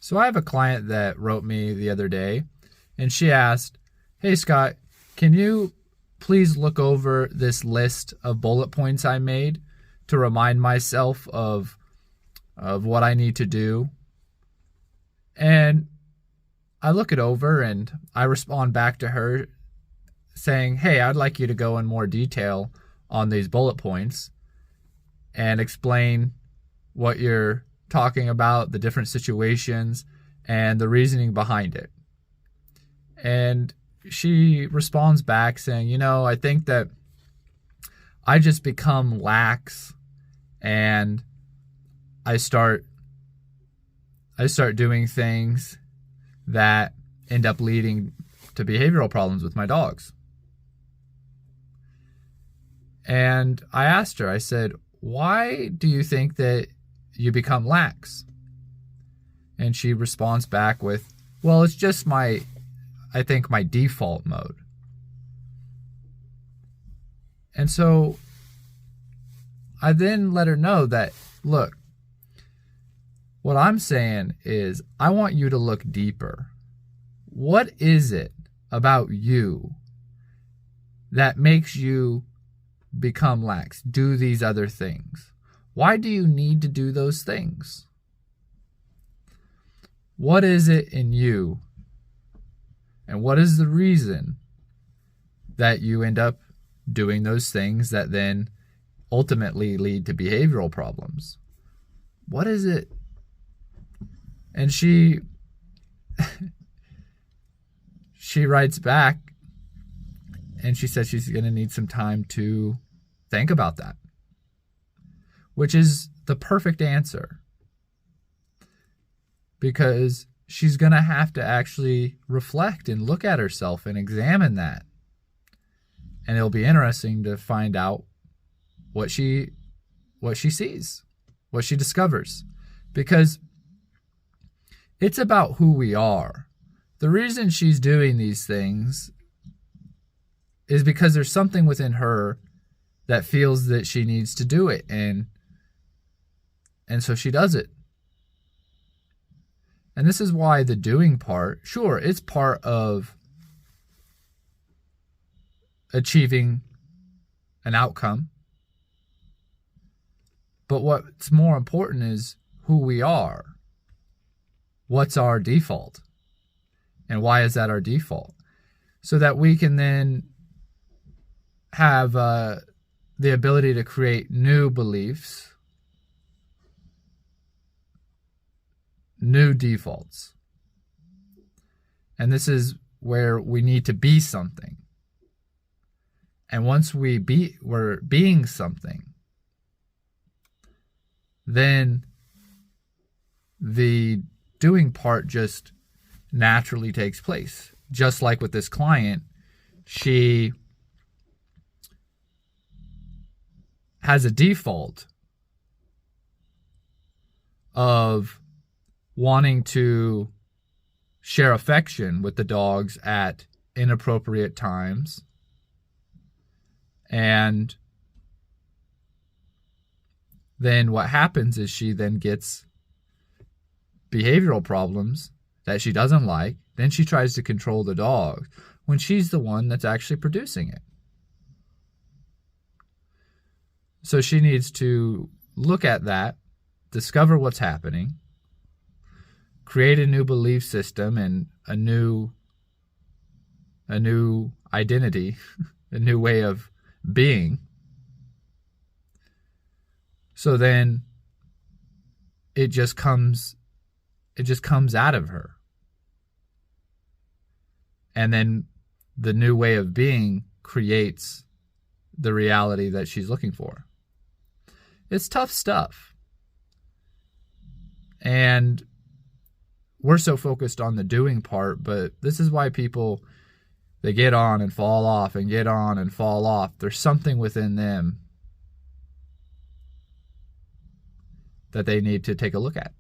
So I have a client that wrote me the other day, and she asked, "Hey Scott, can you please look over this list of bullet points I made to remind myself of what I need to do?" And I look it over and I respond back to her saying, "Hey, I'd like you to go in more detail on these bullet points and explain what you're talking about, the different situations, and the reasoning behind it." And she responds back saying, "I think that I just become lax and I start doing things that end up leading to behavioral problems with my dogs." And I asked her, I said, "Why do you think that you become lax?" And she responds back with, "Well, it's just my default mode." And so I then let her know that, look, what I'm saying is I want you to look deeper. What is it about you that makes you become lax, do these other things? Why do you need to do those things? What is it in you? And what is the reason that you end up doing those things that then ultimately lead to behavioral problems? What is it? And she writes back and she says she's going to need some time to think about that, which is the perfect answer, because she's going to have to actually reflect and look at herself and examine that. And it'll be interesting to find out what she sees, what she discovers, because it's about who we are. The reason she's doing these things is because there's something within her that feels that she needs to do it, and so she does it. And this is why the doing part, sure, it's part of achieving an outcome, but what's more important is who we are. What's our default? And why is that our default? So that we can then have the ability to create new beliefs, new defaults. And this is where we need to be something. And once we're being something, then the doing part just naturally takes place. Just like with this client, she has a default of wanting to share affection with the dogs at inappropriate times. And then what happens is she then gets behavioral problems that she doesn't like. Then she tries to control the dog when she's the one that's actually producing it. So she needs to look at that, discover what's happening, create a new belief system and a new identity, a new way of being. So then it just comes out of her. And then the new way of being creates the reality that she's looking for. It's tough stuff. And we're so focused on the doing part, but this is why people, they get on and fall off and get on and fall off. There's something within them that they need to take a look at.